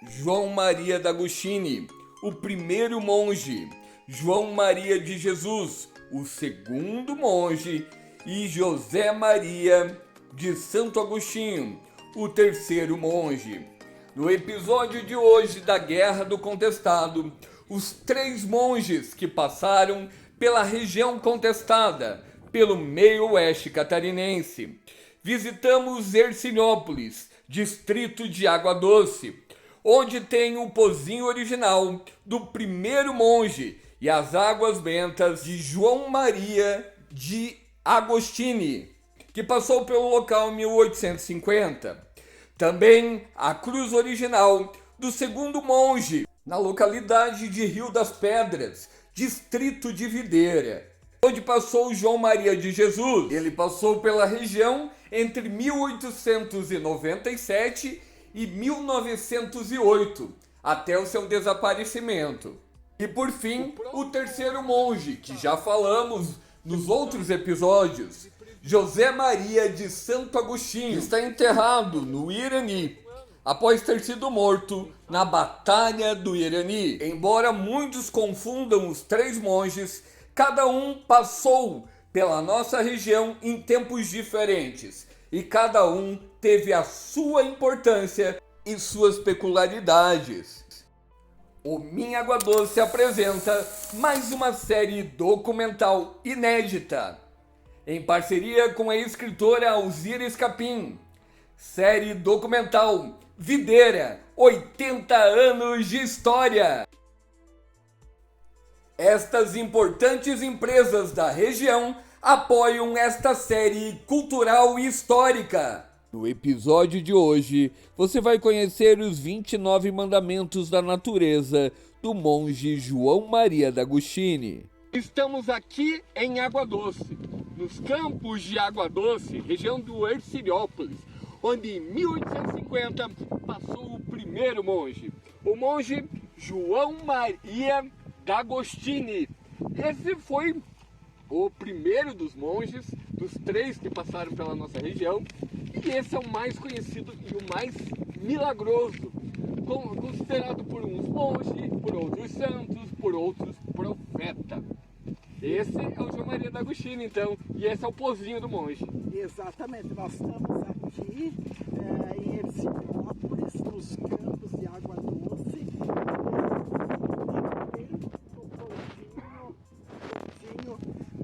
João Maria d'Agostini, o primeiro monge, João Maria de Jesus, o segundo monge, e José Maria de Santo Agostinho, o terceiro monge. No episódio de hoje da Guerra do Contestado, os 3 monges que passaram pela região contestada, pelo meio-oeste catarinense. Visitamos Herciniópolis, distrito de Água Doce, onde tem o pozinho original do primeiro monge e as águas bentas de João Maria de Agostini, que passou pelo local em 1850. Também a cruz original do segundo monge, na localidade de Rio das Pedras, distrito de Videira, onde passou João Maria de Jesus. Ele passou pela região entre 1897 e 1908, até o seu desaparecimento. E por fim, o terceiro monge, que já falamos nos outros episódios, José Maria de Santo Agostinho, está enterrado no Irani, após ter sido morto na Batalha do Irani. Embora muitos confundam os 3 monges, cada um passou pela nossa região em tempos diferentes e cada um teve a sua importância e suas peculiaridades. O Minha Água Doce apresenta mais uma série documental inédita, em parceria com a escritora Alzira Escapim. Série documental Videira, 80 anos de história. Estas importantes empresas da região apoiam esta série cultural e histórica. No episódio de hoje, você vai conhecer os 29 mandamentos da natureza do monge João Maria d'Agostini. Estamos aqui em Água Doce, nos campos de Água Doce, região do Herciniópolis, onde em 1850 passou o primeiro monge, o monge João Maria d'Agostini. Esse foi o primeiro dos monges, dos 3 que passaram pela nossa região, e esse é o mais conhecido e o mais milagroso, considerado por uns monges, por outros santos, por outros profetas. Esse é o João Maria d'Agostini, então, e esse é o pozinho do monge. Exatamente, nós estamos aqui em Herciniópolis, nos campos de Água Doce,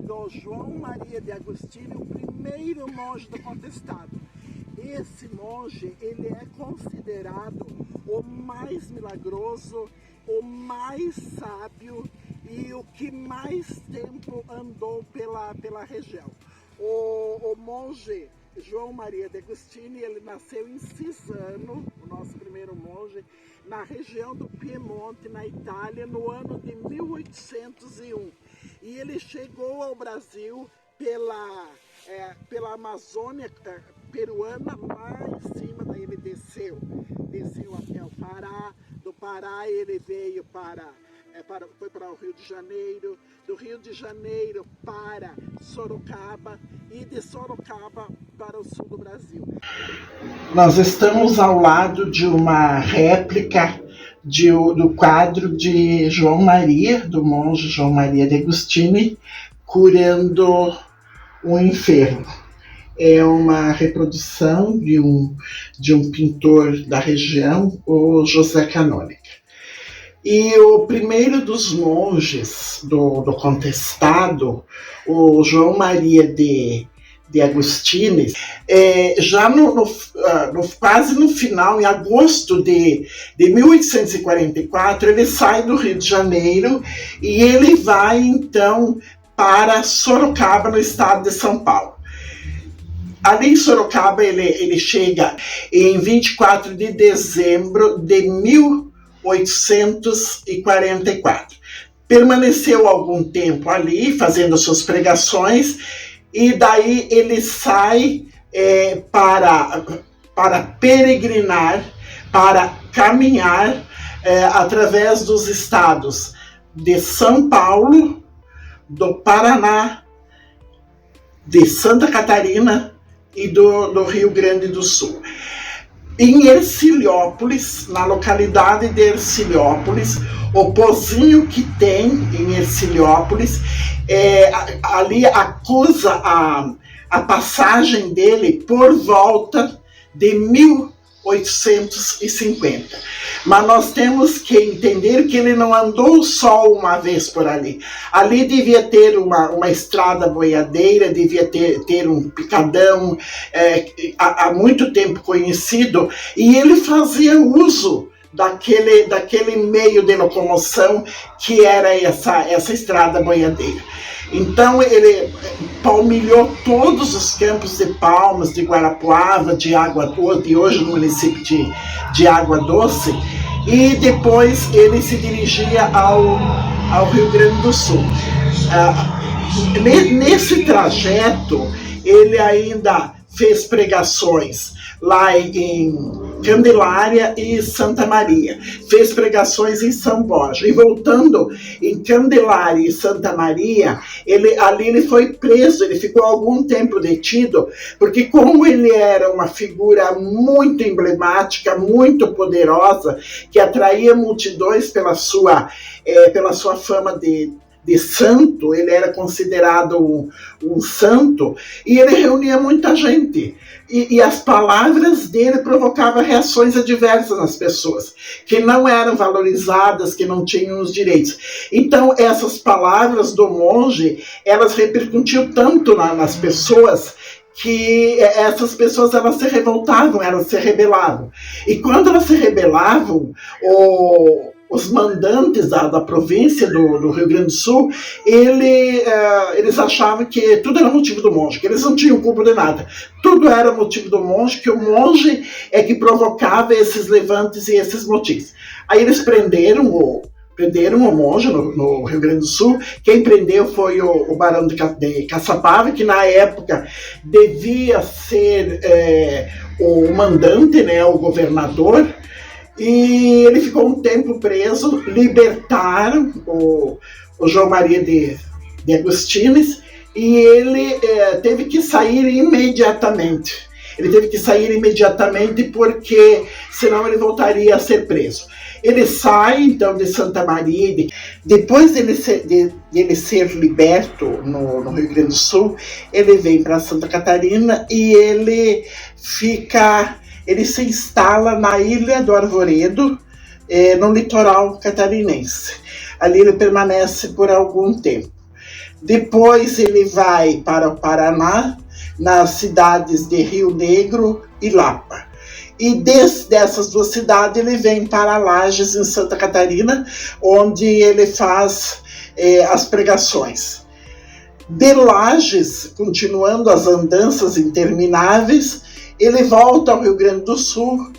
do João Maria de Agostini, o primeiro monge do contestado. Esse monge, ele é considerado o mais milagroso, o mais sábio e o que mais tempo andou pela região. O monge João Maria de Agostini, ele nasceu em Cisano, o nosso primeiro monge, na região do Piemonte, na Itália, no ano de 1801. E ele chegou ao Brasil pela Amazônia peruana, lá em cima, daí ele desceu até o Pará. Do Pará ele veio foi para o Rio de Janeiro, do Rio de Janeiro para Sorocaba e de Sorocaba para o sul do Brasil. Nós estamos ao lado de uma réplica do quadro de João Maria, do monge João Maria de Agostini, curando um enfermo. É uma reprodução de um pintor da região, o José Canônica. E o primeiro dos monges do contestado, o João Maria de Agostini, já quase no final, em agosto de 1844, ele sai do Rio de Janeiro e ele vai então para Sorocaba, no estado de São Paulo. Ali em Sorocaba ele chega em 24 de dezembro de 1844. Permaneceu algum tempo ali, fazendo suas pregações, e daí ele sai para peregrinar, para caminhar através dos estados de São Paulo, do Paraná, de Santa Catarina e do Rio Grande do Sul. Em Hercilópolis, na localidade de Hercilópolis, o pozinho que tem em Hercilópolis, ali acusa a passagem dele por volta de 1850. Mas nós temos que entender que ele não andou só uma vez por ali. Ali devia ter uma estrada boiadeira, devia ter um picadão há muito tempo conhecido, e ele fazia uso daquele meio de locomoção que era essa estrada boiadeira. Então ele palmilhou todos os campos de Palmas, de Guarapuava, de Água Doce, hoje no município de Água Doce, e depois ele se dirigia ao Rio Grande do Sul. Nesse trajeto, ele ainda fez pregações lá em Candelária e Santa Maria, fez pregações em São Borja, e voltando em Candelária e Santa Maria, ali ele foi preso, ele ficou algum tempo detido, porque como ele era uma figura muito emblemática, muito poderosa, que atraía multidões pela sua fama de santo, ele era considerado um santo, e ele reunia muita gente. E as palavras dele provocavam reações adversas nas pessoas, que não eram valorizadas, que não tinham os direitos. Então, essas palavras do monge, elas repercutiam tanto nas pessoas, que essas pessoas elas se revoltavam, elas se rebelavam. E quando elas se rebelavam, os mandantes da província do Rio Grande do Sul, eles achavam que tudo era motivo do monge, que eles não tinham culpa de nada. Tudo era motivo do monge, que o monge é que provocava esses levantes e esses motins. Aí eles prenderam o monge no Rio Grande do Sul. Quem prendeu foi o barão de Caçapava, que na época devia ser o mandante, né, o governador. E ele ficou um tempo preso, libertaram o João Maria de Agostines, e ele teve que sair imediatamente. Ele teve que sair imediatamente porque senão ele voltaria a ser preso. Ele sai então de Santa Maria, depois dele ser liberto no Rio Grande do Sul, ele vem para Santa Catarina e ele se instala na Ilha do Arvoredo, no litoral catarinense. Ali ele permanece por algum tempo. Depois ele vai para o Paraná, nas cidades de Rio Negro e Lapa. E dessas duas cidades ele vem para Lages, em Santa Catarina, onde ele faz as pregações. De Lages, continuando as andanças intermináveis, ele volta ao Rio Grande do Sul,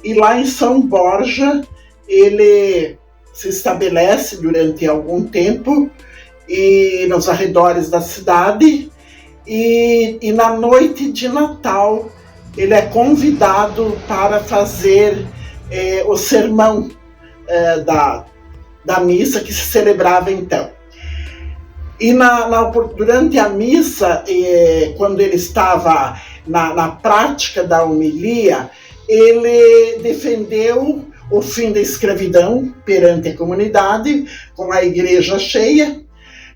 e lá em São Borja ele se estabelece durante algum tempo e nos arredores da cidade, e na noite de Natal ele é convidado para fazer o sermão da missa que se celebrava então. E durante a missa, quando ele estava na prática da homilia, ele defendeu o fim da escravidão perante a comunidade, com a igreja cheia,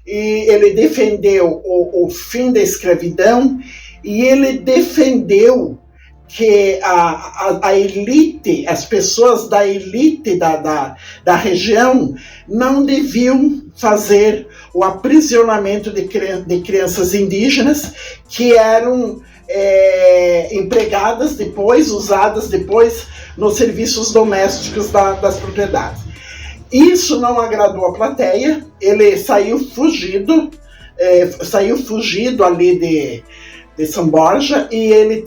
e ele defendeu o fim da escravidão, e ele defendeu que a elite, as pessoas da elite da região não deviam fazer o aprisionamento de crianças indígenas que eram empregadas depois, usadas depois nos serviços domésticos das propriedades. Isso não agradou a plateia, ele saiu fugido ali de São Borja, e ele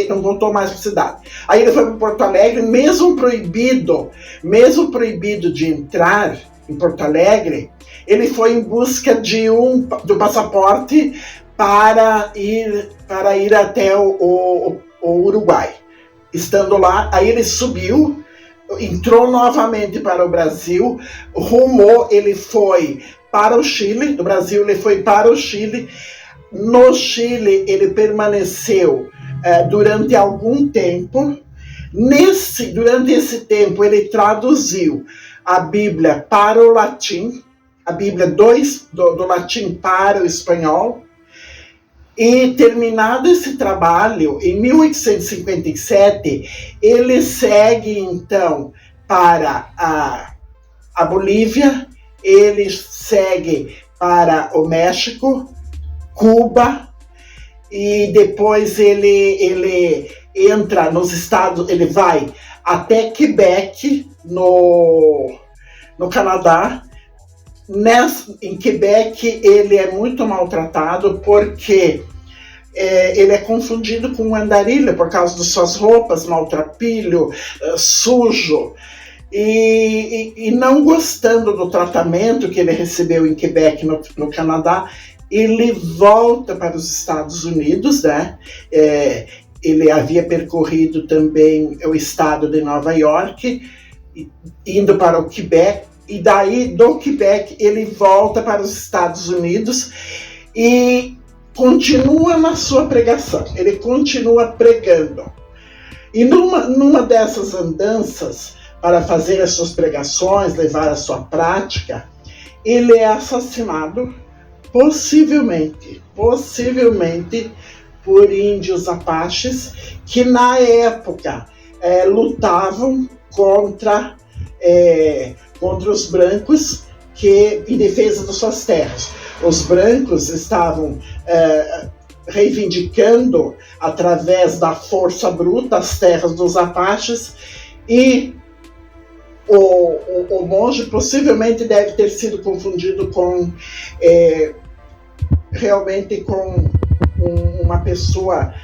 não voltou mais para a cidade. Aí ele foi para Porto Alegre, mesmo proibido de entrar em Porto Alegre, ele foi em busca do passaporte para ir até o Uruguai. Estando lá, aí ele subiu, entrou novamente para o Brasil, ele foi para o Chile, do Brasil ele foi para o Chile. No Chile ele permaneceu durante algum tempo. Durante esse tempo, ele traduziu a Bíblia para o latim, a Bíblia do latim para o espanhol, e terminado esse trabalho, em 1857, ele segue então para a Bolívia, ele segue para o México, Cuba, e depois ele entra nos Estados, ele vai até Quebec, no Canadá. Em Quebec ele é muito maltratado porque ele é confundido com um andarilho por causa de suas roupas, maltrapilho, sujo. E não gostando do tratamento que ele recebeu em Quebec, no Canadá, ele volta para os Estados Unidos, né? Ele havia percorrido também o estado de Nova York, indo para o Quebec, e daí do Quebec ele volta para os Estados Unidos e continua na sua pregação, ele continua pregando. E numa dessas andanças, para fazer as suas pregações, levar a sua prática, ele é assassinado, possivelmente por índios apaches, que na época lutavam contra os brancos em defesa das suas terras. Os brancos estavam reivindicando, através da força bruta, as terras dos apaches, e o monge possivelmente deve ter sido confundido realmente com uma pessoa,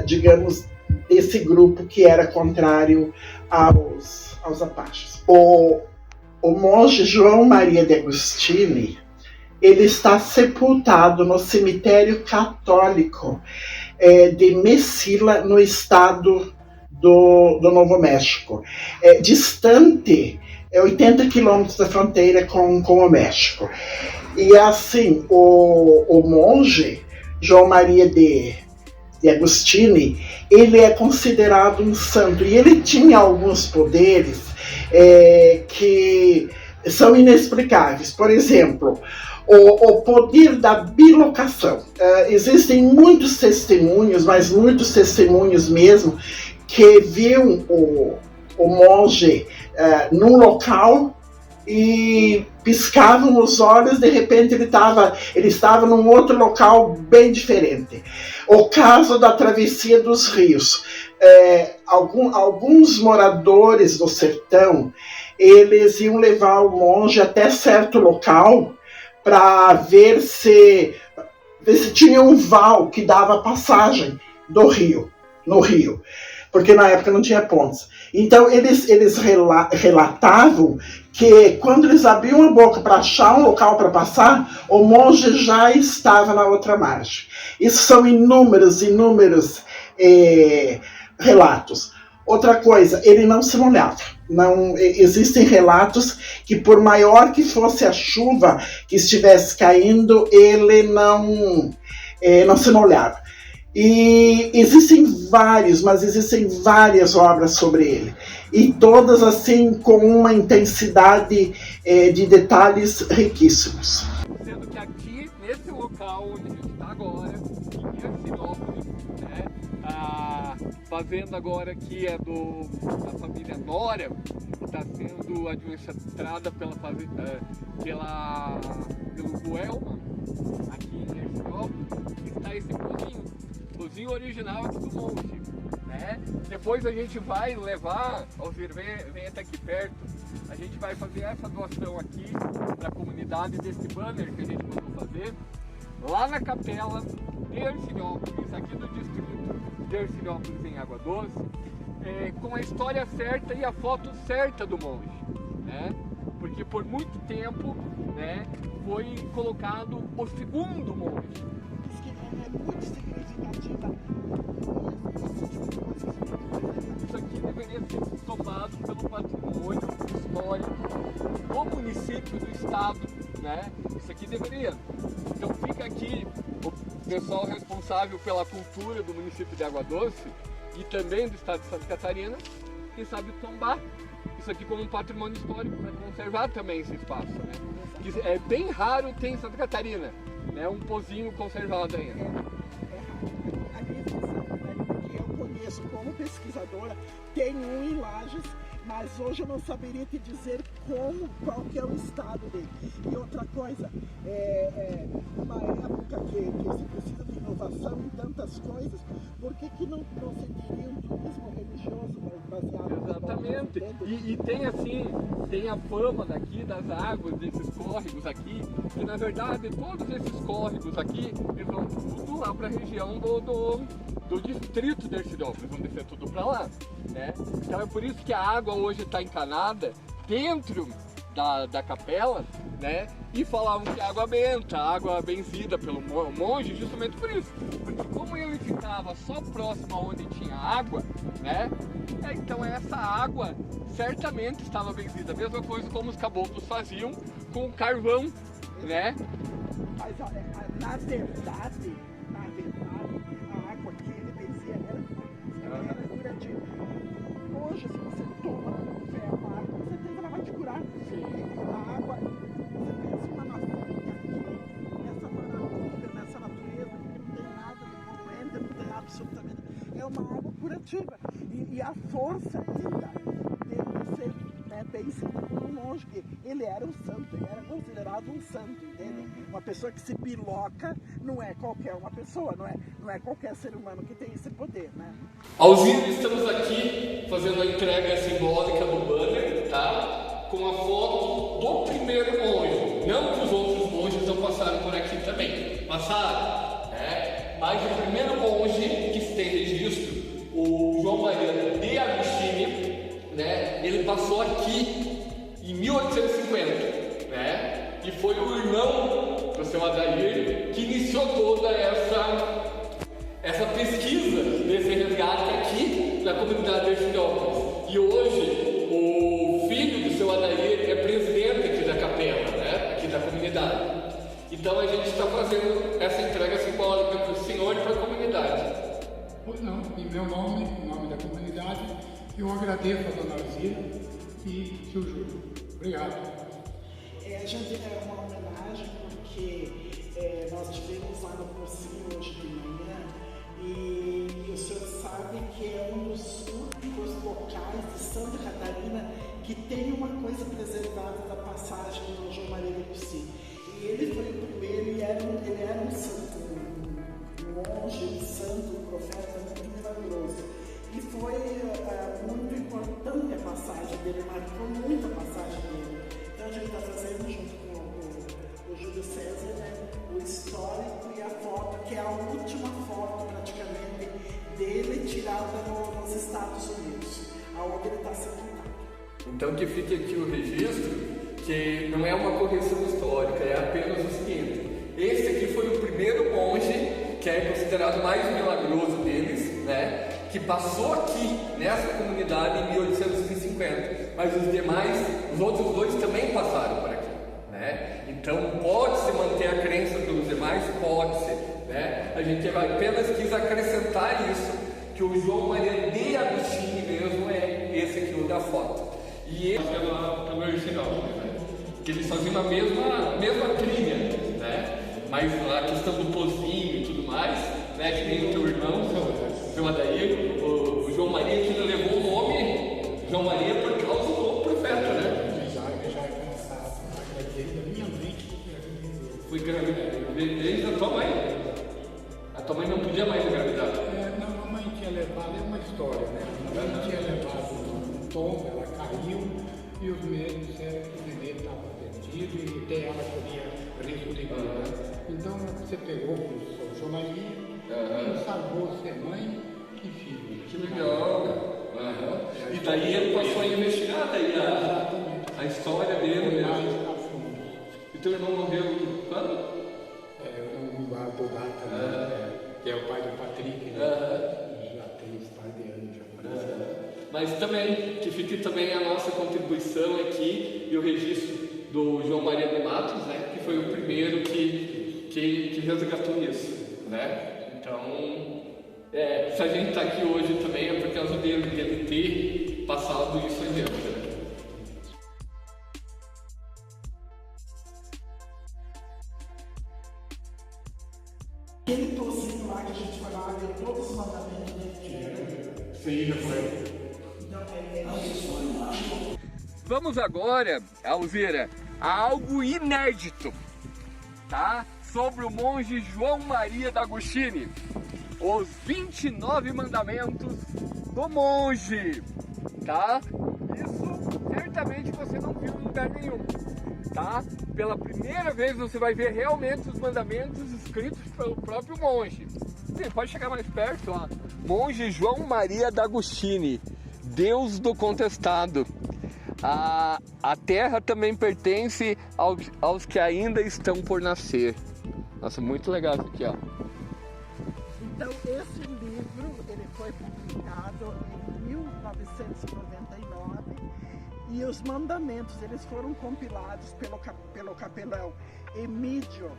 digamos, desse grupo que era contrário aos apaches. O monge João Maria de Agostini, ele está sepultado no cemitério católico de Mesilla, no estado do Novo México, distante 80 quilômetros da fronteira com o México. E assim, o monge João Maria de Agostini, ele é considerado um santo, e ele tinha alguns poderes que são inexplicáveis. Por exemplo, o poder da bilocação. Existem muitos testemunhos, mas muitos testemunhos mesmo, que viam o monge num local e piscavam os olhos, de repente ele estava num outro local bem diferente. O caso da travessia dos rios. Alguns moradores do sertão, eles iam levar o monge até certo local para ver se tinha um val que dava passagem no rio, porque na época não tinha pontes. Então eles relatavam que quando eles abriam a boca para achar um local para passar, o monge já estava na outra margem. Isso são inúmeros relatos. Outra coisa, ele não se molhava. Existem relatos que, por maior que fosse a chuva que estivesse caindo, ele não se molhava. E existem várias obras sobre ele, e todas assim com uma intensidade de detalhes riquíssimos. Sendo que aqui, nesse local onde a gente está agora, em Ercinópolis, né, a fazenda agora aqui é da família Nora, que está sendo administrada pelo Guelman, aqui em Ercinópolis, está esse pozinho original aqui do monge, né? Depois a gente vai levar, Alzir, vem até aqui perto, a gente vai fazer essa doação aqui para a comunidade desse banner que a gente mandou fazer, lá na capela de Ercinópolis, aqui do distrito de Ercinópolis, em Água Doce, com a história certa e a foto certa do monge, né? Porque por muito tempo, né, foi colocado o segundo monge. Muito significativa. Isso aqui deveria ser tomado pelo patrimônio histórico do município, do estado, né? Isso aqui deveria. Então fica aqui o pessoal responsável pela cultura do município de Água Doce e também do estado de Santa Catarina, quem sabe tombar isso aqui como um patrimônio histórico para conservar também esse espaço, né? Que é bem raro ter em Santa Catarina, né? Um pozinho conservado ainda. A minha que eu conheço como pesquisadora tem um em Lages, mas hoje eu não saberia te dizer qual que é o estado dele. E outra coisa, uma época que se precisa de inovação em tantas coisas, por que não se teria um turismo religioso baseado? Exatamente. E tem assim, tem a fama daqui das águas, desses córregos aqui, que na verdade todos esses córregos aqui, eles vão tudo lá para a região do distrito de Ercilópolis, vão descer tudo para lá, né? Então é por isso que a água hoje está encanada dentro da capela, né? E falavam que água benta, água benzida pelo monge, justamente por isso. Porque como ele ficava só próximo aonde tinha água, né? Então essa água certamente estava benzida. A mesma coisa como os caboclos faziam com o carvão, né? Mas na verdade, a água que ele benzia era curativa. Hoje, se você toma café com água, com certeza ela vai te curar. Sim. A água, você pensa uma nação que aqui, nessa maravilha, nessa natureza, que não tem nada de poluente, não tem absolutamente. É uma água curativa. E a força ainda dele ser bem seguido por um monge, que ele era um santo, ele era considerado um santo, entende? Uma pessoa que se biloca não é qualquer uma pessoa, não é qualquer ser humano que tem esse poder, né? Alzira, estamos aqui fazendo a entrega simbólica do banner, tá? Com a foto do primeiro monge. Não que os outros monges não passaram por aqui também. Passaram, né? Mas o primeiro monge que tem registro, o João Maria de Agostini, né? Ele passou aqui em 1850, né? E foi o irmão do seu Adair que iniciou toda essa pesquisa desse resgate aqui na comunidade de Ercilópolis. E hoje o filho do seu Adair é presidente aqui da capela, né? Aqui da comunidade. Então a gente está fazendo essa entrega simbólica para o senhor e para a comunidade. Pois não, em meu nome, em nome da comunidade, eu agradeço a dona Alzira e seu Júlio. Obrigado. A gente é uma homenagem porque nós tivemos lá no cursinho hoje de manhã e o senhor sabe que é um dos únicos locais de Santa Catarina que tem uma coisa preservada da passagem do João Maria de Agostini. E ele foi o primeiro, ele era um santo, um monge, um santo, um profeta muito milagroso. E foi muito importante a passagem dele, marcou muito a passagem dele. Então a gente está fazendo junto com o Júlio César, né, o histórico e a foto, que é a última foto praticamente dele tirada nos Estados Unidos, aonde ele está sepultado. Então que fique aqui o registro, que não é uma correção histórica, é apenas o seguinte: esse aqui foi o primeiro monge, que é considerado mais milagroso deles, né? Que passou aqui nessa comunidade em 1850, mas os outros dois também passaram por aqui, né? Então pode-se manter a crença dos demais? Pode-se, né? A gente apenas quis acrescentar isso, que o João Maria de Agostini mesmo é esse aqui, o da foto. E ele pelo original, né? Que eles faziam a mesma trilha, né? Mas a questão do pozinho e tudo mais, né? Que nem o teu irmão, seu Adair, o João Maria, que levou o nome João Maria por causa do profeta, né? Já a gravidez da minha mãe que Foi gravidez da tua mãe. A tua mãe não podia mais engravidar. Não, a mãe tinha levado, é uma história, né? A mãe tinha levado um tombo, ela caiu e os médicos disseram que o neném estava perdido e até ela corria risco de vida. Então você pegou o João Maria e salvou ser mãe e filho. Que legal. E daí ele passou a investigar a história dele Mais mesmo. a fundo. E teu irmão morreu quando? Eu não guardo data, né? Que é o pai do Patrick, né? Já tem uns par de anos já. Mas também, que fique também a nossa contribuição aqui e o registro do João Maria de Matos, né? Que foi o primeiro que resgatou isso, né? Então, se a gente está aqui hoje também é por causa dele ter passado isso adiante, né? Aquele tocinho lá que a gente foi lá ver todos os mandamentos dele. Sim, já foi. Então, Vamos agora, Alzira, a algo inédito, tá? Sobre o monge João Maria D'Agostini. Os 29 mandamentos do monge, tá? Isso certamente você não viu em lugar nenhum, tá? Pela primeira vez você vai ver realmente os mandamentos escritos pelo próprio monge. Sim, pode chegar mais perto, ó. Monge João Maria D'Agostini, Deus do contestado. A terra também pertence aos que ainda estão por nascer. Nossa, muito legal isso aqui, ó. Então, esse livro, ele foi publicado em 1999 e os mandamentos, eles foram compilados pelo capelão Emídio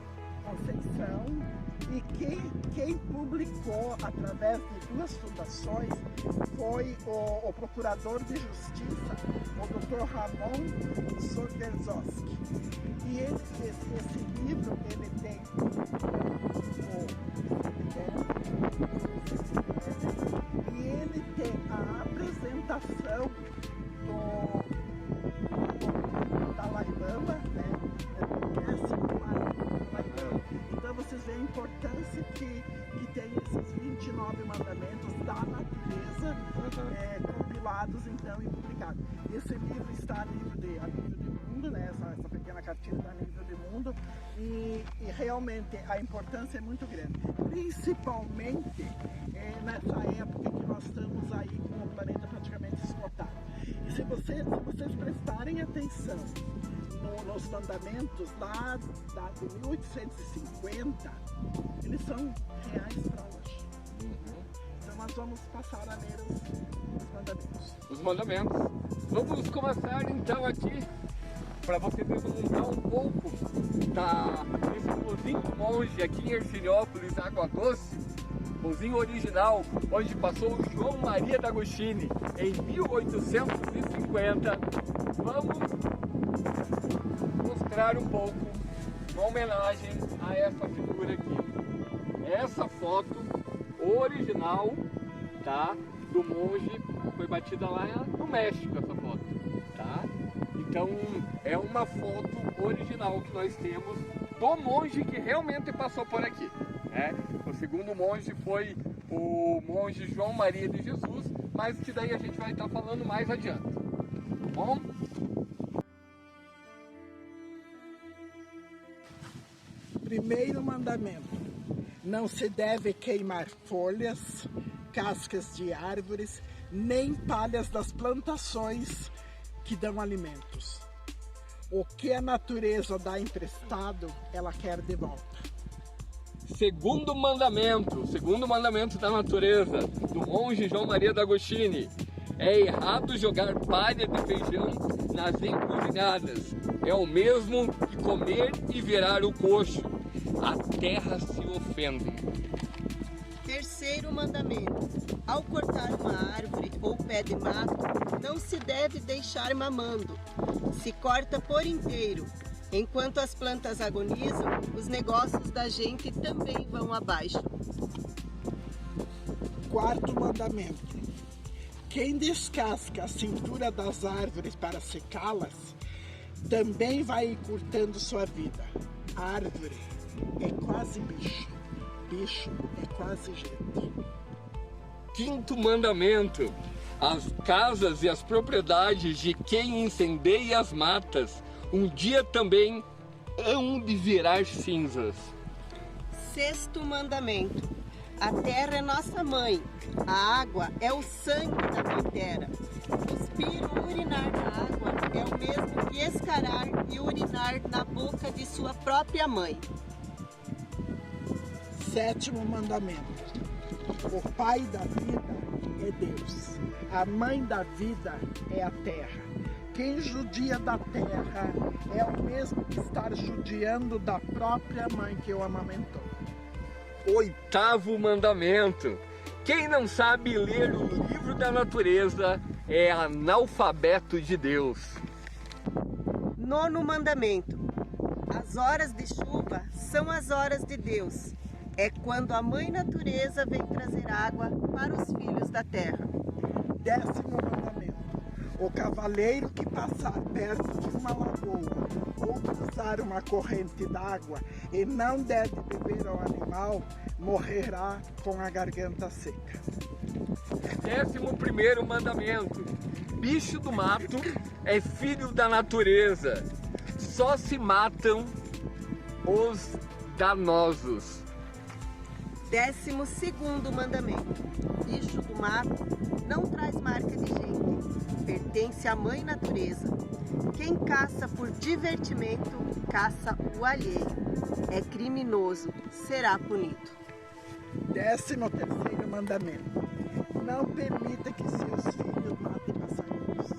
Conceição, e quem publicou através de duas fundações foi o procurador de justiça, o Dr. Ramon Sordelzoski. E esse livro, ele tem e ele tem a apresentação do Dalai Lama, né? Então vocês veem a importância que tem esses 29 mandamentos da natureza compilados então e publicados. Esse livro está a nível de mundo, né? Essa pequena cartilha está a nível de mundo e realmente a importância é muito grande, principalmente nessa época que nós estamos aí com o planeta praticamente esgotado. E se vocês prestarem atenção nos mandamentos lá de 1850, eles são reais para hoje. Então nós vamos passar a ler os mandamentos. Os mandamentos. Vamos começar então aqui, para você desmontar um pouco desse pozinho monge aqui em Erciniópolis, Água Doce. Pozinho original, onde passou o João Maria D'Agostini em 1850. Vamos mostrar um pouco uma homenagem a essa figura aqui. Essa foto original, tá, do monge foi batida lá no México, essa foto, tá? Então é uma foto original que nós temos do monge que realmente passou por aqui, né? O segundo monge foi o monge João Maria de Jesus, mas que daí a gente vai estar falando mais adiante, tá bom? Primeiro mandamento: não se deve queimar folhas, cascas de árvores, nem palhas das plantações que dão alimentos. O que a natureza dá emprestado, ela quer de volta. Segundo mandamento da natureza, do monge João Maria D'Agostini: é errado jogar palha de feijão nas encruzilhadas. É o mesmo que comer e virar o coxo. A terra se ofende. Terceiro mandamento: ao cortar uma árvore ou pé de mato, não se deve deixar mamando. Se corta por inteiro. Enquanto as plantas agonizam, os negócios da gente também vão abaixo. Quarto mandamento: quem descasca a cintura das árvores para secá-las, também vai encurtando sua vida. Árvore é quase bicho, bicho é quase gente. Quinto mandamento: as casas e as propriedades de quem incendeia as matas um dia também hão de virar cinzas. Sexto mandamento: a terra é nossa mãe, a água é o sangue da mãe terra. Cuspir ou urinar na água é o mesmo que escarar e urinar na boca de sua própria mãe. Sétimo mandamento: o pai da vida é Deus, a mãe da vida é a terra. Quem judia da terra é o mesmo que estar judiando da própria mãe que o amamentou. Oitavo mandamento: quem não sabe ler o livro da natureza é analfabeto de Deus. 9º mandamento. As horas de chuva são as horas de Deus. É quando a mãe natureza vem trazer água para os filhos da terra. 10º mandamento. O cavaleiro que passar perto de uma lagoa ou cruzar uma corrente d'água e não der de beber ao animal, morrerá com a garganta seca. 11º mandamento. Bicho do mato é filho da natureza. Só se matam os danosos. 12º mandamento. Bicho do mato não traz marca de gente, pertence à mãe natureza. Quem caça por divertimento, caça o alheio. É criminoso, será punido. 13º mandamento. Não permita que seus filhos matem passarinhos.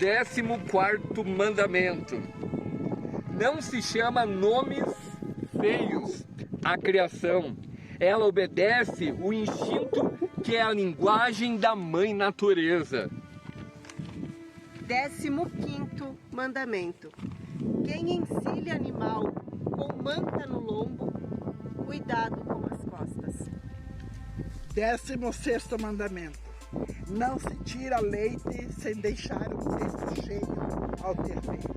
É malvadeza. 14º mandamento. Não se chama nomes feios à criação. Ela obedece o instinto que é a linguagem da mãe natureza. 15º mandamento. Quem encilha animal com manta no lombo, cuidado com as costas. 16º mandamento. Não se tira leite sem deixar o peito cheio ao terneiro.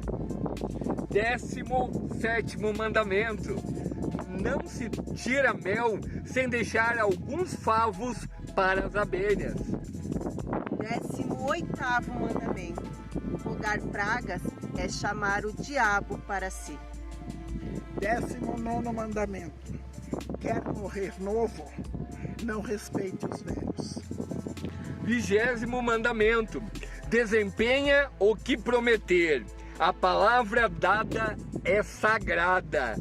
17º mandamento. Não se tira mel sem deixar alguns favos para as abelhas. 18º mandamento. Rogar pragas é chamar o diabo para si. 19º mandamento. Quer morrer novo? Não respeite os velhos. 20º mandamento. Desempenha o que prometer. A palavra dada é sagrada.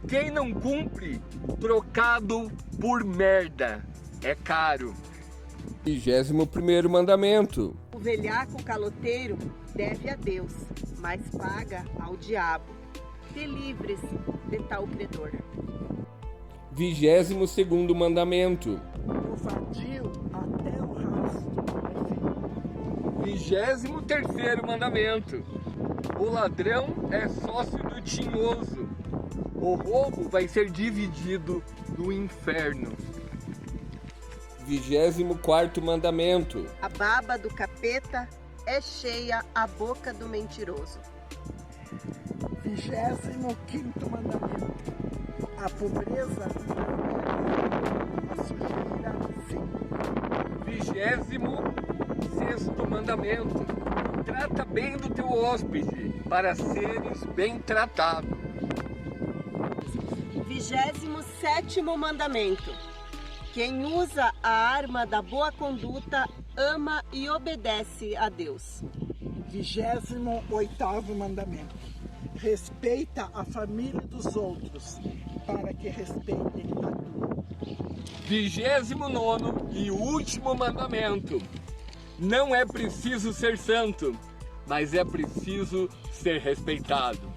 Quem não cumpre, trocado por merda. É caro. 21º mandamento. O velhaco caloteiro deve a Deus, mas paga ao diabo. Livre-se de tal credor. 22º mandamento. O vadio até o rastro é feio. 23º mandamento. O ladrão é sócio do tinhoso. O roubo vai ser dividido no inferno. 24º mandamento. A baba do capeta é cheia a boca do mentiroso. 25º mandamento. A pobreza não é a sujeira, sim. 26º mandamento. Trata bem do teu hóspede, para seres bem tratado. 27º mandamento. Quem usa a arma da boa conduta ama e obedece a Deus. 28º mandamento. Respeita a família dos outros, para que respeitem a tua. 29º e último mandamento. Não é preciso ser santo, mas é preciso ser respeitado.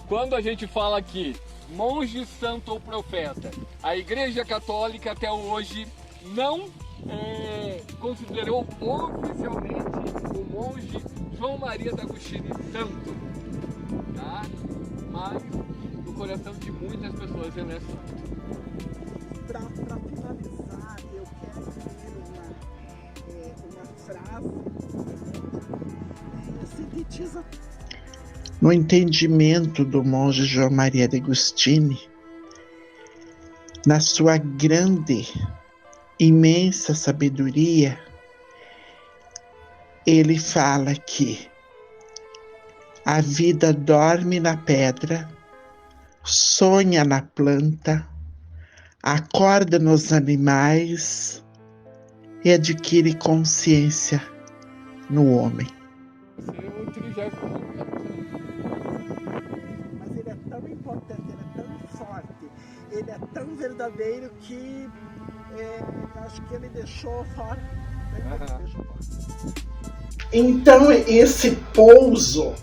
Quando a gente fala aqui, monge, santo ou profeta, a Igreja Católica até hoje não considerou oficialmente o monge João Maria D'Agostini santo, tá? Mas no coração de muitas pessoas ele é santo. Para finalizar, eu quero ler uma frase que sintetiza. No entendimento do monge João Maria D'Agostini, na sua grande, imensa sabedoria, ele fala que a vida dorme na pedra, sonha na planta, acorda nos animais e adquire consciência no homem. Mas ele é tão importante, ele é tão forte, ele é tão verdadeiro que acho que ele deixou fora. Então esse pouso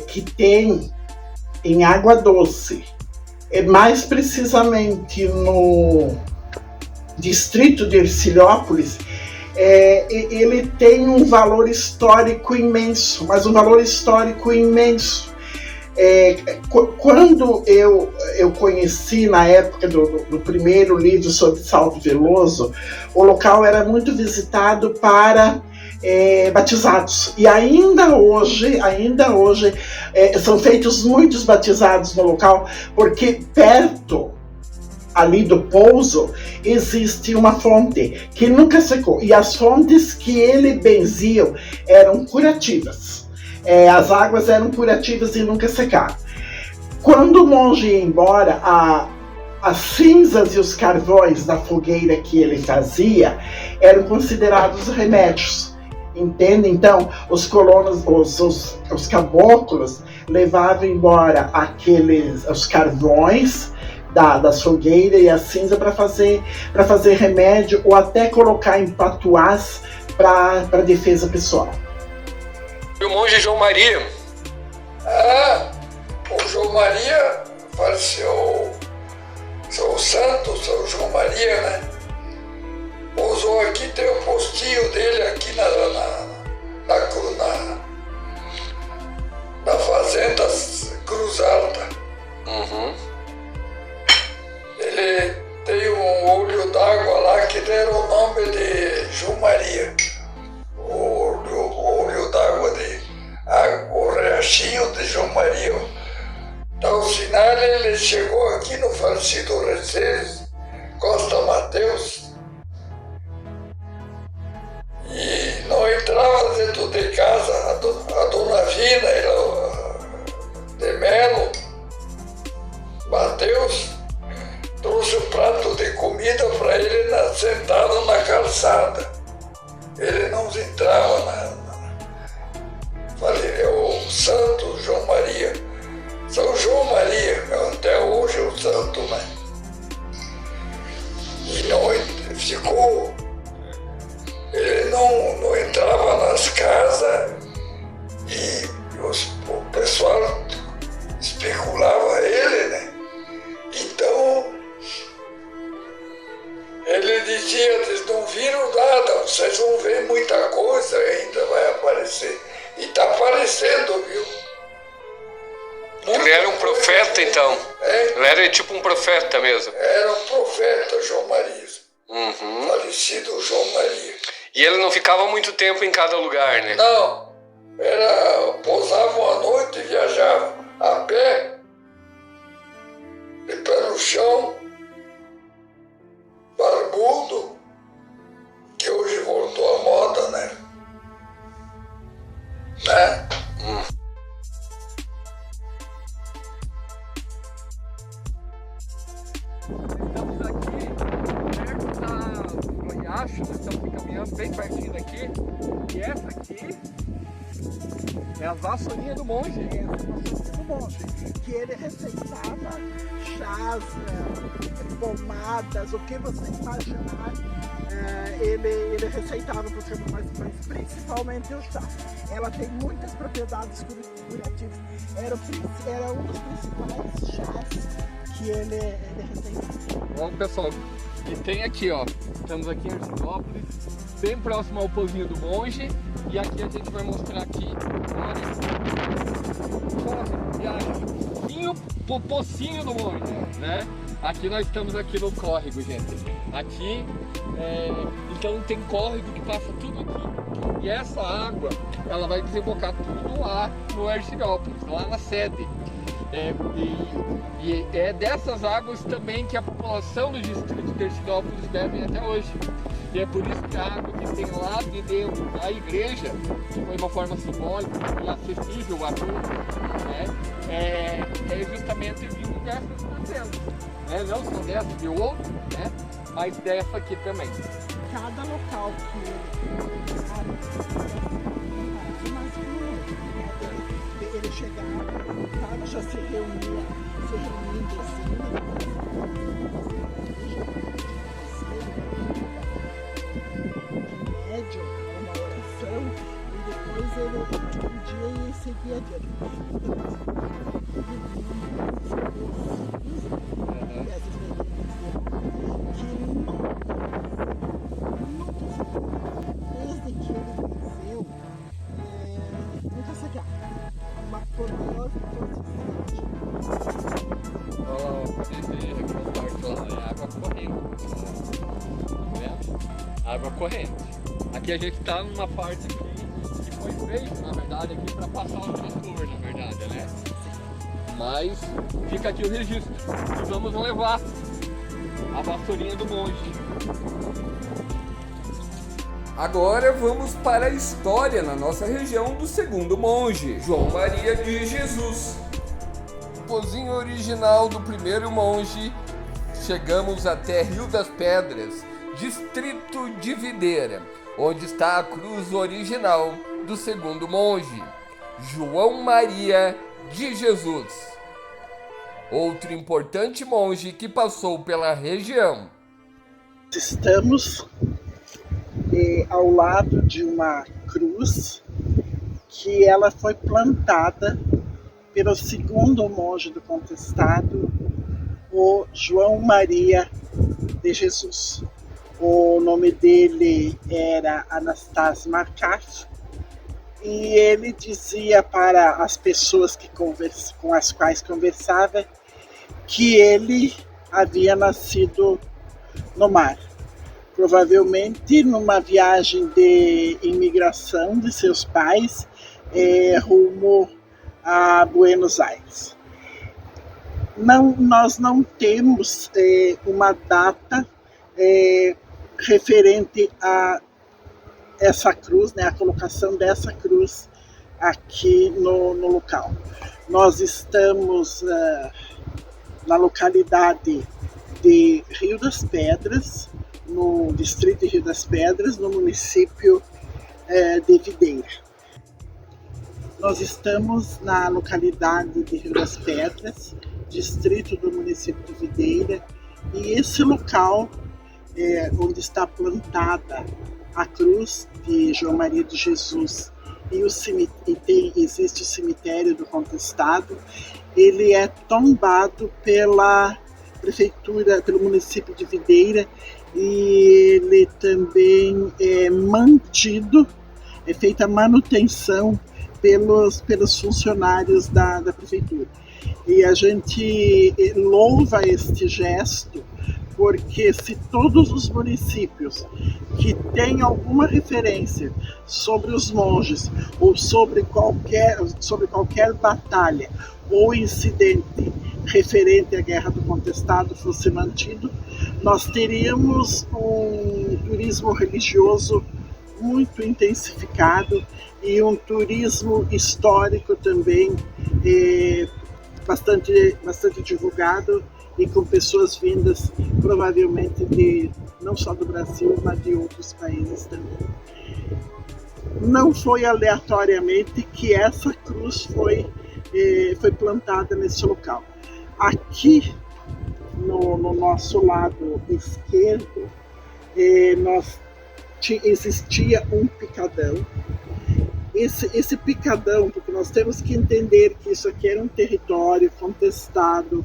que tem em água doce, mais precisamente distrito de Hercilópolis, ele tem um valor histórico imenso, mas um valor histórico imenso. Quando eu conheci, na época do primeiro livro sobre Salto Veloso, o local era muito visitado para batizados, e ainda hoje são feitos muitos batizados no local, porque perto ali do pouso existe uma fonte que nunca secou, e as fontes que ele benziam eram curativas. As águas eram curativas e nunca secaram. Quando o monge ia embora, as cinzas e os carvões da fogueira que ele fazia eram considerados remédios, entende? Então, os colonos, os caboclos levavam embora os carvões das fogueiras e a cinza para fazer remédio, ou até colocar em patuás para defesa pessoal. E o monge João Maria? O João Maria faleceu, São Santo, São João Maria, né? Pousou aqui, tem o postinho dele aqui na fazenda Cruz Alta. Uhum. Ele tem um olho d'água lá que deram o nome de João Maria. O olho d'água o riachinho de João Maria. Então, o sinal, ele chegou aqui no falecido Receres, Costa Mateus, e não entrava dentro de casa. A dona Vina de Melo Mateus trouxe um prato de comida para ele sentado na calçada. Ele não entrava falei, o Santo João Maria, São João Maria, até hoje é o santo, né? E não ficou, ele não entrava nas casas, e o pessoal especulava ele, né? Então, ele dizia, vocês não viram nada, vocês vão ver muita coisa, ainda vai aparecer. E está aparecendo, viu? Ele era um profeta, então? Ele era tipo um profeta mesmo? Era um profeta, João Maria. Uhum. Falecido João Maria. E ele não ficava muito tempo em cada lugar, né? Não. Pousavam à noite e viajavam a pé, de pé no chão, barbudo, que hoje voltou à moda, né? Estamos aqui perto da Goiás, nós estamos caminhando bem pertinho daqui, e essa aqui é a vassourinha do monge. Que ele receitava chás, pomadas, o que você imaginar, ele receitava para os camponeses, mas principalmente o chá. Ela tem muitas propriedades curativas. Era um dos principais chás que ele receitava. Bom, pessoal, e tem aqui, ó, estamos aqui em Hercilópolis, bem próximo ao povinho do monge, e aqui a gente vai mostrar aqui, o pocinho do monge, né? Aqui nós estamos aqui no córrego, gente. Aqui, então tem córrego que passa tudo aqui. E essa água, ela vai desembocar tudo lá no Hercilópolis, lá na sede. E é dessas águas também que a população do distrito de Hercilópolis bebe até hoje. E é por isso que a água que tem lá de dentro da igreja, que foi uma forma simbólica e acessível a todos, né, é justamente vindo dessas fazendas, né? Não só dessa, de outro, né, mas dessa aqui também. Cada local que ele chegava, já se reunia assim, médio, uma oração, e depois ele um dia ia seguir adiante. Desde que ele nasceu, nunca se acaba. Uma poderosa consistente. Olha lá, esse parte lá é água corrente. Tá vendo? Água corrente. Aqui a gente tá numa parte aqui que foi feita, na verdade, aqui para passar o trator, na verdade, né? Mas fica aqui o registro. E vamos levar a vassourinha do monge. Agora vamos para a história na nossa região do segundo monge, João Maria de Jesus. Pozinho original do primeiro monge, chegamos até Rio das Pedras, distrito de Videira, onde está a cruz original do segundo monge, João Maria de Jesus. Outro importante monge que passou pela região. Estamos ao lado de uma cruz que ela foi plantada pelo segundo monge do contestado, o João Maria de Jesus. O nome dele era Anastácio Marcaf, e ele dizia para as pessoas com as quais conversava que ele havia nascido no mar, provavelmente numa viagem de imigração de seus pais rumo a Buenos Aires. Nós não temos uma data referente a essa cruz, né, a colocação dessa cruz aqui no local. Nós estamos na localidade de Rio das Pedras, no distrito de Rio das Pedras, no município de Videira. Nós estamos na localidade de Rio das Pedras, distrito do município de Videira, e esse local onde está plantada a cruz de João Maria de Jesus e existe o cemitério do contestado, ele é tombado pela prefeitura, pelo município de Videira, e ele também é mantido, é feita manutenção pelos funcionários da prefeitura. E a gente louva este gesto, porque se todos os municípios que têm alguma referência sobre os monges ou sobre qualquer batalha ou incidente referente à Guerra do Contestado fosse mantido, nós teríamos um turismo religioso muito intensificado e um turismo histórico também bastante divulgado, e com pessoas vindas provavelmente não só do Brasil, mas de outros países também. Não foi aleatoriamente que essa cruz foi plantada nesse local. Aqui no nosso lado esquerdo existia um picadão. Esse picadão, porque nós temos que entender que isso aqui era um território contestado,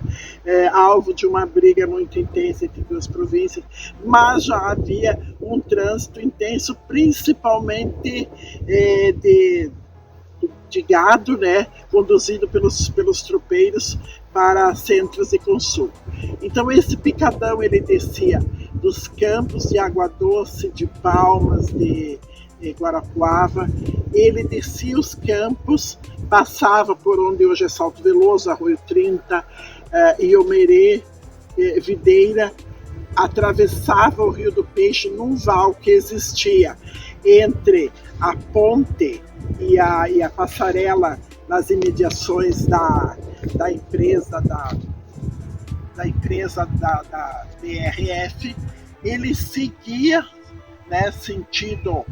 alvo de uma briga muito intensa entre duas províncias, mas já havia um trânsito intenso, principalmente de gado, né, conduzido pelos tropeiros para centros de consumo. Então esse picadão ele descia dos campos de Água Doce, de Palmas, de Guarapuava, ele descia os campos, passava por onde hoje é Salto Veloso, Arroio 30, Iomerê, Videira, atravessava o Rio do Peixe num val que existia entre a ponte e a passarela nas imediações da empresa da BRF. Ele seguia, né, sentido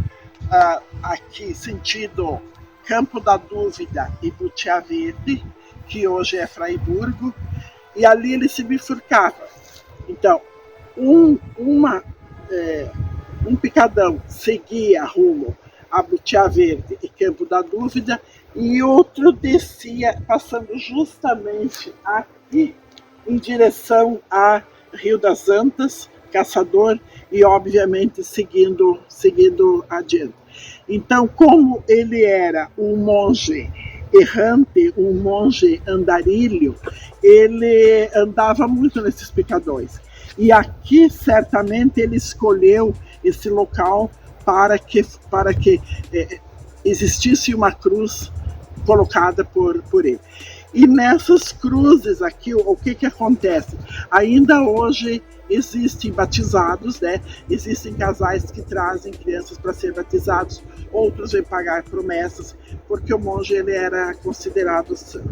Campo da Dúvida e Butia Verde, que hoje é Fraiburgo, e ali ele se bifurcava. Então, um picadão seguia rumo Abutia Verde e Campo da Dúvida, e outro descia, passando justamente aqui em direção a Rio das Antas, Caçador, e obviamente seguindo adiante. Então, como ele era um monge errante, um monge andarilho, ele andava muito nesses picadões. E aqui, certamente, ele escolheu esse local para que existisse uma cruz colocada por ele. E nessas cruzes aqui, o que acontece? Ainda hoje existem batizados, né? Existem casais que trazem crianças para ser batizados, outros vêm pagar promessas, porque o monge ele era considerado santo.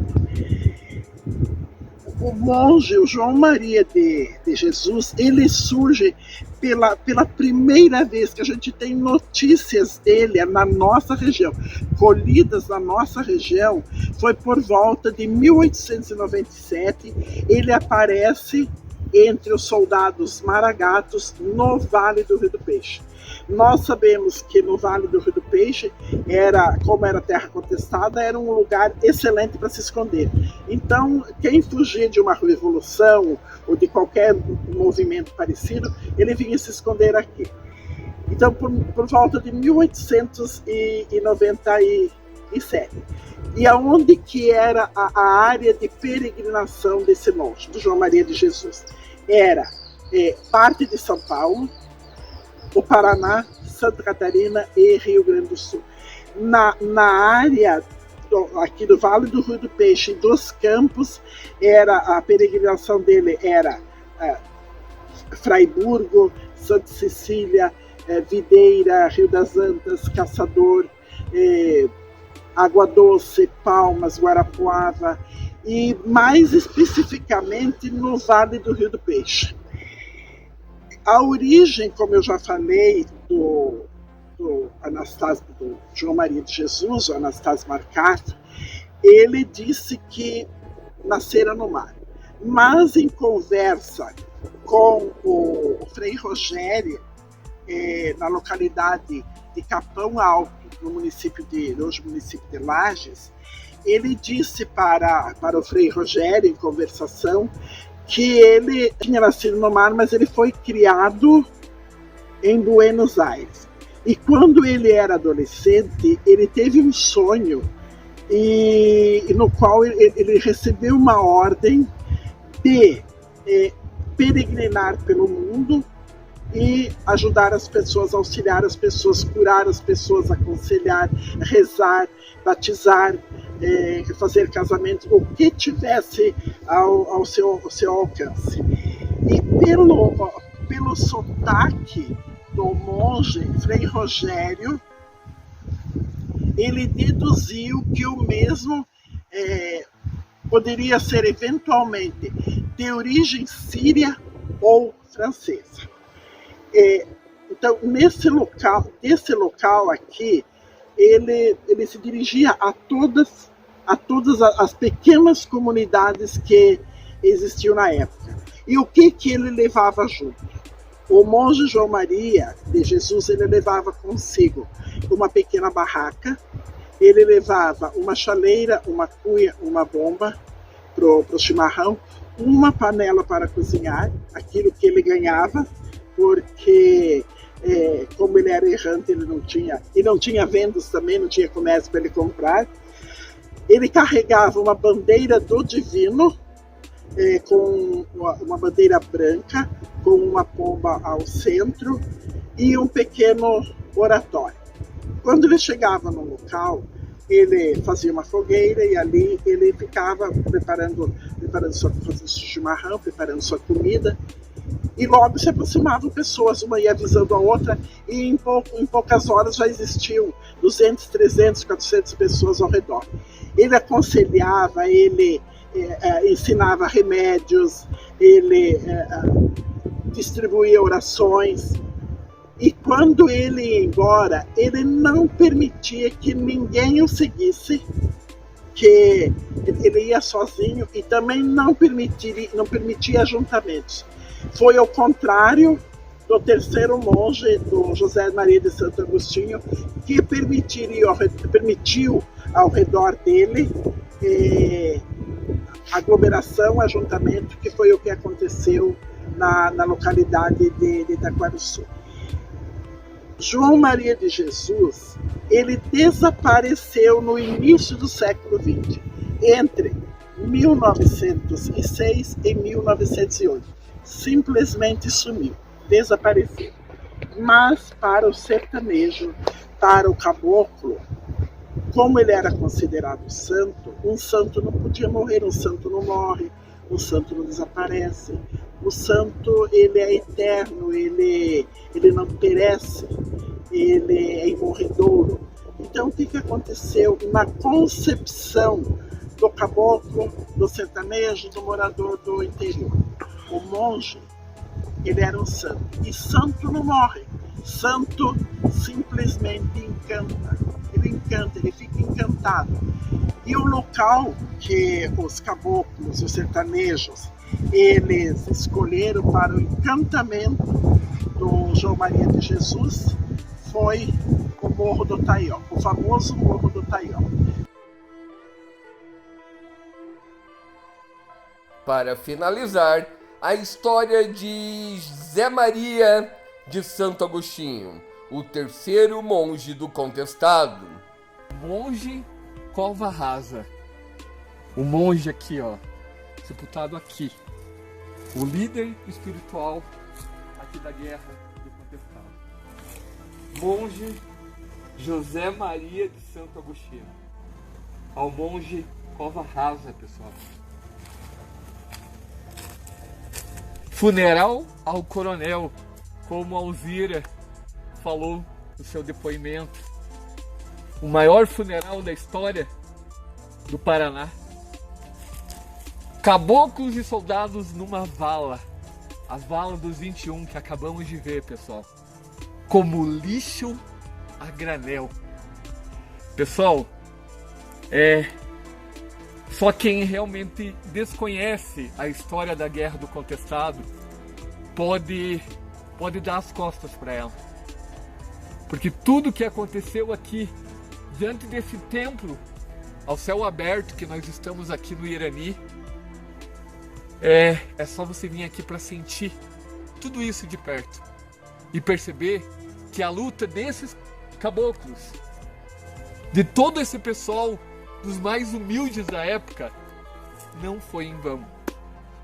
O monge, o João Maria de Jesus, ele surge pela primeira vez que a gente tem notícias dele na nossa região, colhidas na nossa região, foi por volta de 1897, ele aparece entre os soldados maragatos no Vale do Rio do Peixe. Nós sabemos que no Vale do Rio do Peixe, como era terra contestada, era um lugar excelente para se esconder. Então, quem fugia de uma revolução ou de qualquer movimento parecido, ele vinha se esconder aqui. Então, por volta de 1897. E aonde que era a área de peregrinação desse monge, do João Maria de Jesus? Era parte de São Paulo, o Paraná, Santa Catarina e Rio Grande do Sul. Na área aqui do Vale do Rio do Peixe e dos Campos, a peregrinação dele era Fraiburgo, Santa Cecília, Videira, Rio das Antas, Caçador, Água Doce, Palmas, Guarapuava e mais especificamente no Vale do Rio do Peixe. A origem, como eu já falei, do João Maria de Jesus, o Anastácio Marcato, ele disse que nascera no mar. Mas em conversa com o Frei Rogério, na localidade de Capão Alto, no município de Lages, ele disse para o Frei Rogério, em conversação, que ele tinha nascido no mar, mas ele foi criado em Buenos Aires. E quando ele era adolescente, ele teve um sonho no qual ele recebeu uma ordem de peregrinar pelo mundo e ajudar as pessoas, auxiliar as pessoas, curar as pessoas, aconselhar, rezar, batizar, fazer casamento, o que tivesse ao seu alcance. E pelo sotaque do monge Frei Rogério, ele deduziu que o mesmo poderia ser eventualmente de origem síria ou francesa. Então, desse local aqui, ele se dirigia a todas as pequenas comunidades que existiam na época. E o que ele levava junto? O monge João Maria de Jesus, ele levava consigo uma pequena barraca, ele levava uma chaleira, uma cuia, uma bomba pro chimarrão, uma panela para cozinhar, aquilo que ele ganhava, porque como ele era errante, ele não tinha vendas também, não tinha comércio para ele comprar. Ele carregava uma bandeira do Divino, com uma bandeira branca, com uma pomba ao centro e um pequeno oratório. Quando ele chegava no local, ele fazia uma fogueira e ali ele ficava preparando fazendo chimarrão, preparando sua comida. E logo se aproximavam pessoas, uma ia avisando a outra, e em poucas horas já existiam 200, 300, 400 pessoas ao redor. Ele aconselhava, ele ensinava remédios, ele distribuía orações. E quando ele ia embora, ele não permitia que ninguém o seguisse, que ele ia sozinho, e também não permitia ajuntamentos. Foi ao contrário do terceiro monge, do José Maria de Santo Agostinho, que permitiu ao redor dele aglomeração, ajuntamento, que foi o que aconteceu na localidade de Itaquaruçu. João Maria de Jesus, ele desapareceu no início do século XX, entre 1906 e 1908. Simplesmente sumiu, desapareceu. Mas para o sertanejo, para o caboclo, como ele era considerado santo, um santo não podia morrer, um santo não morre, um santo não desaparece. O santo, ele é eterno, ele não perece, ele é imorredouro. Então, o que aconteceu na concepção do caboclo, do sertanejo, do morador do interior? O monge, ele era um santo. E santo não morre. Santo simplesmente encanta. Ele encanta, ele fica encantado. E o local que os caboclos, os sertanejos, eles escolheram para o encantamento do João Maria de Jesus foi o Morro do Taió, o famoso Morro do Taió. Para finalizar, a história de Zé Maria de Santo Agostinho, o terceiro monge do contestado. Monge Cova Rasa. O monge aqui, ó, sepultado aqui. O líder espiritual aqui da guerra do contestado. Monge José Maria de Santo Agostinho. Ao monge Cova Rasa, pessoal. Funeral ao coronel, como Alzira falou no seu depoimento. O maior funeral da história do Paraná. Caboclos e soldados numa vala. As valas dos 21 que acabamos de ver, pessoal. Como lixo a granel. Pessoal, só quem realmente desconhece a história da Guerra do Contestado pode dar as costas para ela. Porque tudo que aconteceu aqui, diante desse templo ao céu aberto que nós estamos aqui no Irani, é só você vir aqui para sentir tudo isso de perto e perceber que a luta desses caboclos, de todo esse pessoal, dos mais humildes da época, não foi em vão.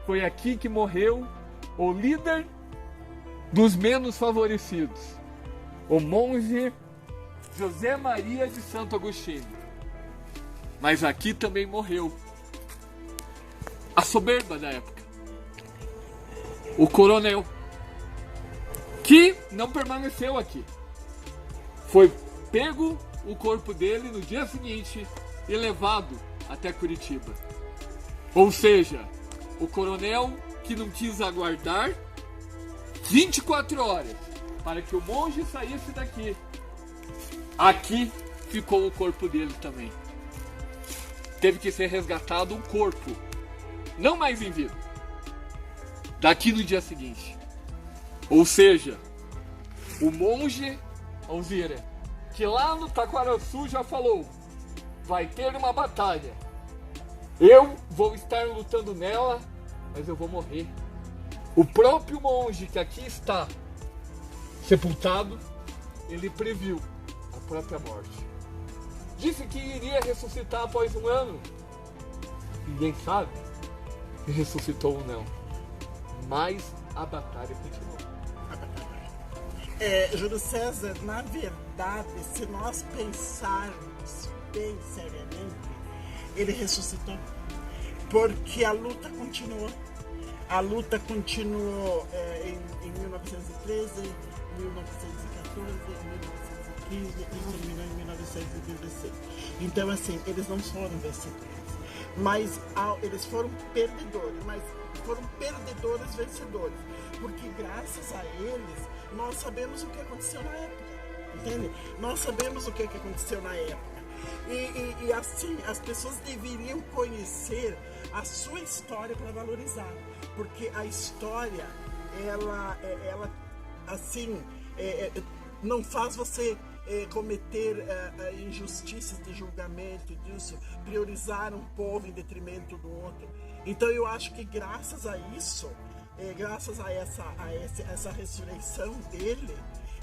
Foi aqui que morreu o líder dos menos favorecidos, o monge José Maria de Santo Agostinho. Mas aqui também morreu a soberba da época, o coronel, que não permaneceu aqui. Foi pego o corpo dele no dia seguinte e levado até Curitiba. Ou seja, o coronel que não quis aguardar 24 horas para que o monge saísse daqui, aqui ficou o corpo dele também. Teve que ser resgatado um corpo, não mais em vida, daqui no dia seguinte. Ou seja, o monge Alzira, que lá no Taquaraçu já falou, vai ter uma batalha, eu vou estar lutando nela, mas eu vou morrer. O próprio monge que aqui está sepultado, ele previu a própria morte. Disse que iria ressuscitar após um ano. Ninguém sabe se ressuscitou ou não. Mas a batalha continuou. Júlio César, na verdade, se nós pensarmos bem seriamente, ele ressuscitou. Porque a luta continuou. A luta continuou em 1913, 1914, 1915 e terminou em 1916. Então, assim, eles não foram vencedores. Mas eles foram perdedores, mas foram perdedores vencedores. Porque graças a eles, nós sabemos o que aconteceu na época. Entende? Nós sabemos o que aconteceu na época. E assim, as pessoas deveriam conhecer a sua história para valorizar. Porque a história, assim, não faz você cometer injustiças de julgamento disso, priorizar um povo em detrimento do outro. Então eu acho que graças a isso, graças a essa ressurreição dele,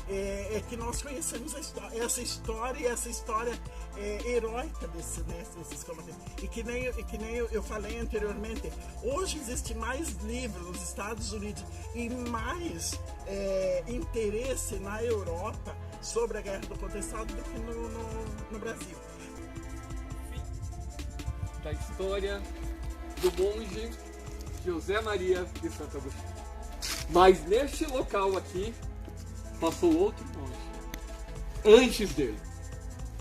é que nós conhecemos essa história heróica desses combatentes. E que nem eu falei anteriormente, hoje existe mais livros nos Estados Unidos e mais interesse na Europa sobre a Guerra do Contestado do que no Brasil. Da história do monge José Maria de Santo Agostinho. Mas neste local aqui passou outro monge antes dele,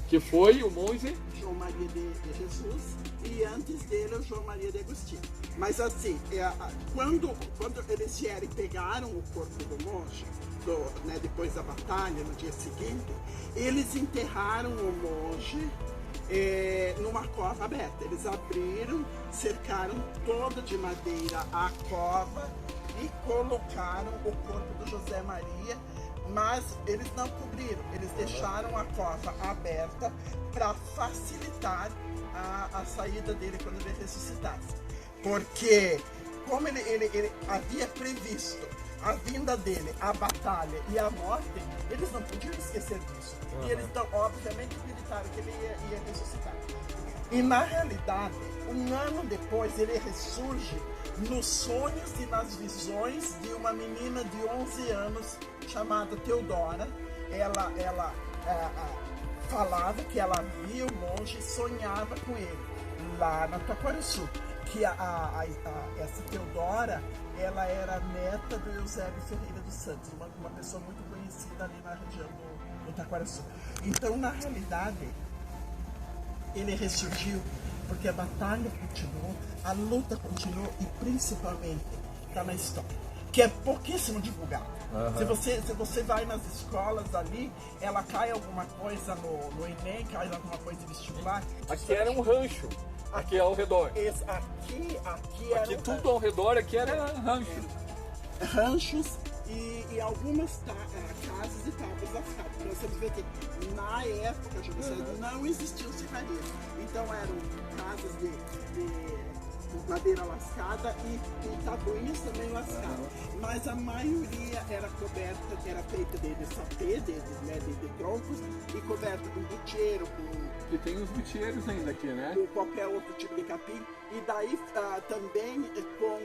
que foi o monge João Maria de Jesus, e antes dele o João Maria de Agostinho. Mas assim, quando eles vieram e pegaram o corpo do monge, depois da batalha, no dia seguinte, eles enterraram o monge numa cova aberta. Eles abriram, cercaram toda de madeira a cova e colocaram o corpo do José Maria, mas eles não cobriram, eles deixaram a cova aberta para facilitar a saída dele quando ele ressuscitasse. Porque, como ele havia previsto a vinda dele, a batalha e a morte, eles não podiam esquecer disso. E eles, então, obviamente, acreditaram que ele ia ressuscitar. E, na realidade, um ano depois, ele ressurge nos sonhos e nas visões de uma menina de 11 anos chamada Teodora. Ela falava que ela via o monge e sonhava com ele, lá na Taquarussu. Que essa Teodora, ela era neta do Eusébio Ferreira dos Santos, uma pessoa muito conhecida ali na região do Taquarussu. Então, na realidade, ele ressurgiu porque a batalha continuou, a luta continuou e principalmente está na história, que é pouquíssimo divulgado. Se você vai nas escolas ali, ela cai alguma coisa no Enem, cai alguma coisa de vestibular. Aqui era um rancho, aqui ao redor. Aqui tudo ao redor, aqui era rancho. Ranchos e algumas casas e tábuas lascadas. Então você vê que na época não existiam serrarias. Então eram casas de madeira lascada e tabuinhas também lascadas. Mas a maioria era coberta, era feita de sapê, de troncos, e coberta com butieiro, E tem os butieiros ainda aqui, né? Com qualquer outro tipo de capim. E daí também com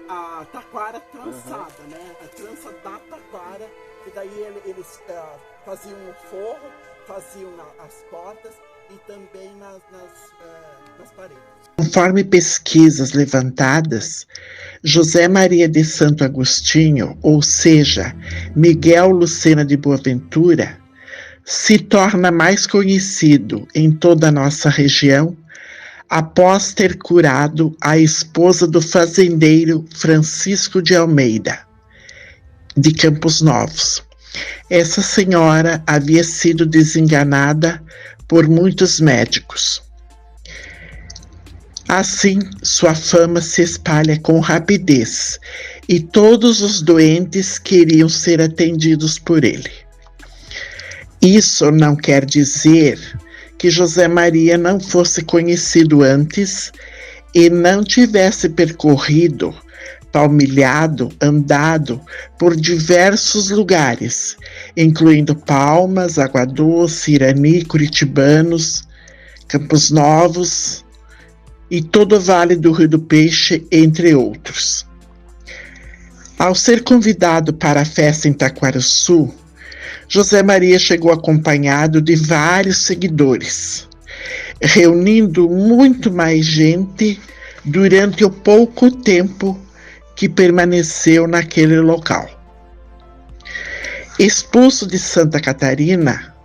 a taquara trançada, né? A trança da taquara. E daí eles faziam o forro, faziam as portas e também nas paredes. Conforme pesquisas levantadas, José Maria de Santo Agostinho, ou seja, Miguel Lucena de Boaventura, se torna mais conhecido em toda a nossa região após ter curado a esposa do fazendeiro Francisco de Almeida, de Campos Novos. Essa senhora havia sido desenganada por muitos médicos. Assim, sua fama se espalha com rapidez e todos os doentes queriam ser atendidos por ele. Isso não quer dizer que José Maria não fosse conhecido antes e não tivesse percorrido, palmilhado, andado por diversos lugares, incluindo Palmas, Água Doce, Irani, Curitibanos, Campos Novos e todo o Vale do Rio do Peixe, entre outros. Ao ser convidado para a festa em Taquarussu, José Maria chegou acompanhado de vários seguidores, reunindo muito mais gente durante o pouco tempo que permaneceu naquele local. Expulso de Santa Catarina,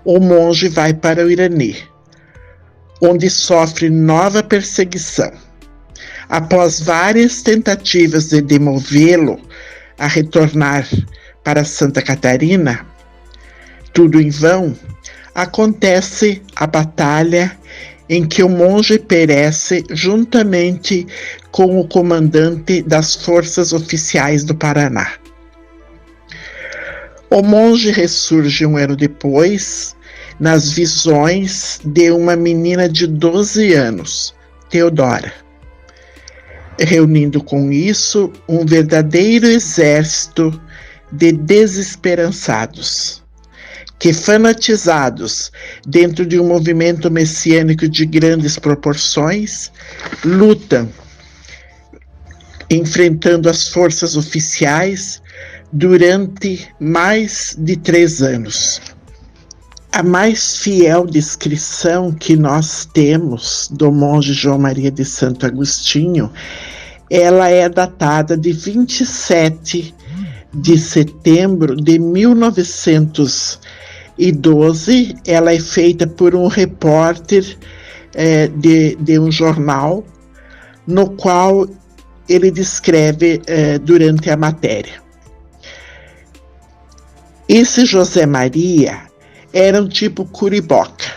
o monge vai para o Irani, onde sofre nova perseguição. Após várias tentativas de demovê-lo a retornar para Santa Catarina, tudo em vão, acontece a batalha em que o monge perece juntamente com o comandante das forças oficiais do Paraná. O monge ressurge um ano depois, nas visões de uma menina de 12 anos, Teodora, reunindo com isso um verdadeiro exército de desesperançados, que, fanatizados dentro de um movimento messiânico de grandes proporções, lutam, enfrentando as forças oficiais durante mais de 3 anos. A mais fiel descrição que nós temos do monge João Maria de Santo Agostinho, ela é datada de 27 de setembro de 1912. Ela é feita por um repórter de um jornal, no qual ele descreve durante a matéria. Esse José Maria era um tipo curiboca,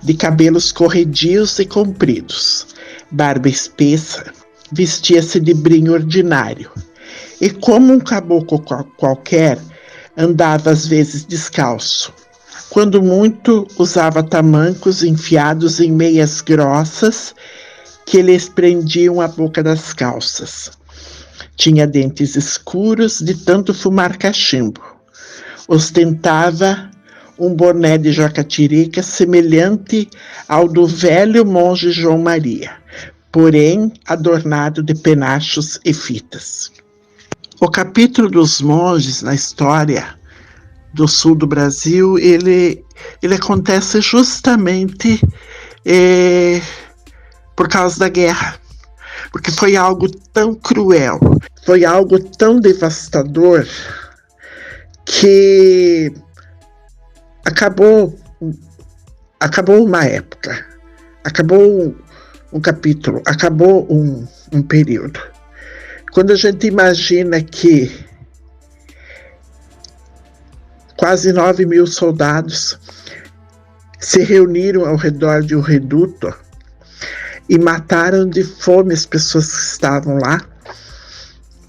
de cabelos corredios e compridos, barba espessa, vestia-se de brim ordinário, e como um caboclo qualquer, andava às vezes descalço. Quando muito, usava tamancos enfiados em meias grossas que lhes prendiam a boca das calças. Tinha dentes escuros de tanto fumar cachimbo. Ostentava um boné de jacatirica semelhante ao do velho monge João Maria, porém adornado de penachos e fitas. O capítulo dos monges na história do sul do Brasil, ele acontece justamente por causa da guerra, porque foi algo tão cruel, foi algo tão devastador, que acabou uma época, acabou um capítulo, acabou um período. Quando a gente imagina que quase 9.000 soldados se reuniram ao redor de um reduto e mataram de fome as pessoas que estavam lá,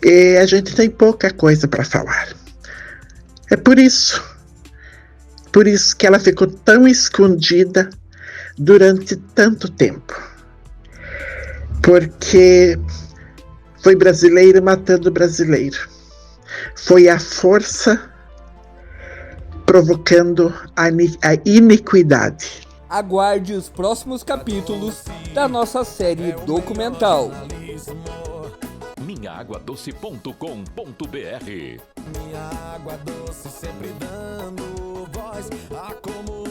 e a gente tem pouca coisa para falar. É por isso que ela ficou tão escondida durante tanto tempo. Porque foi brasileiro matando brasileiro. Foi a força provocando a iniquidade. Aguarde os próximos capítulos da nossa série documental. Minhaaguadoce.com.br. Minha água doce sempre dando voz à comunidade.